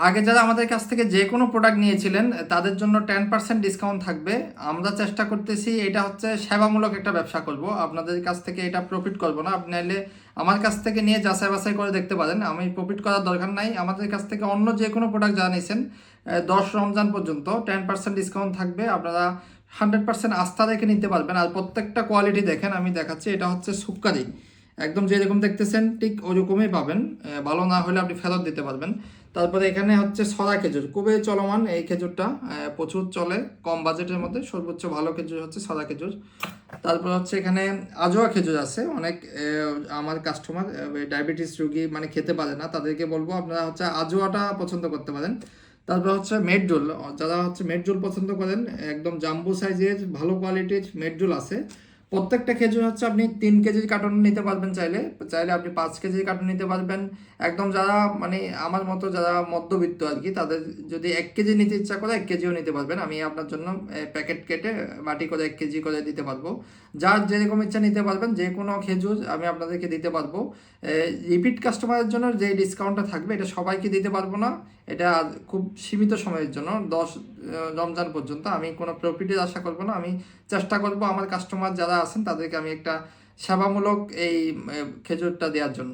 আগে যারা আমাদের কাছ থেকে যে কোনো প্রোডাক্ট নিয়েছিলেন তাদের জন্য 10% ডিসকাউন্ট থাকবে। আমরা চেষ্টা করতেছি এটা হচ্ছে সেবামূলক একটা ব্যবসা করব, আপনাদের কাছ থেকে এটা প্রফিট করব না। আপনি চাইলে আমার কাছ থেকে নিয়ে যাচাই বাছাই করে দেখতে পারেন, আমি প্রফিট করার দরকার নাই। আমাদের কাছ থেকে অন্য যে কোনো প্রোডাক্ট যা নিয়েছেন 10 রমজান পর্যন্ত 10% ডিসকাউন্ট থাকবে। আপনারা 100% আস্থা রেখে নিতে পারবেন। আর প্রত্যেকটা কোয়ালিটি দেখেন, আমি দেখাচ্ছি, এটা হচ্ছে সুক্কারি, একদম যেরকম দেখতেছেন ঠিক ওরকমই পাবেন। ভালো না হলে আপনি ফেরত দিতে পারবেন। তারপরে এখানে হচ্ছে সরা খেজুর, খুবই চলমান এই খেজুরটা, প্রচুর চলে কম বাজেটের মধ্যে। সর্বোচ্চ ভালো খেজুর হচ্ছে সরা খেজুর। তারপর হচ্ছে এখানে আজোয়া খেজুর আছে। অনেক আমার কাস্টমার ডায়াবেটিস রোগী মানে খেতে পারে না, তাদেরকে বলবো আপনারা হচ্ছে আজোয়াটা পছন্দ করতে পারেন। তারপর হচ্ছে মেডজুল, যারা হচ্ছে মেডজুল পছন্দ করেন, একদম জাম্বো সাইজের ভালো কোয়ালিটির মেডজুল আছে। প্রত্যেকটা খেজুর হচ্ছে আপনি 3 কেজির কার্টন নিতে পারবেন, চাইলে চাইলে আপনি 5 কেজির কার্টন নিতে পারবেন। একদম যারা মানে আমার মতো যারা মধ্যবিত্ত আর কি, তাদের যদি 1 কেজি নিতে ইচ্ছা করে 1 কেজিও নিতে পারবেন। আমি আপনার জন্য প্যাকেট কেটে বাটি করে 1 কেজি করে দিতে পারবো। যার যেরকম ইচ্ছা নিতে পারবেন, যে কোনো খেজুর আমি আপনাদেরকে দিতে পারবো। রিপিট কাস্টমারের জন্য যে ডিসকাউন্টটা থাকবে এটা সবাইকে দিতে পারবো না, এটা খুব সীমিত সময়ের জন্য 10 রমজান পর্যন্ত। আমি কোনো প্রফিটের আশা করবো না, আমি চেষ্টা করব আমার কাস্টমার যারা আছেন তাদেরকে আমি একটা সেবামূলক এই খেজুরটা দেওয়ার জন্য।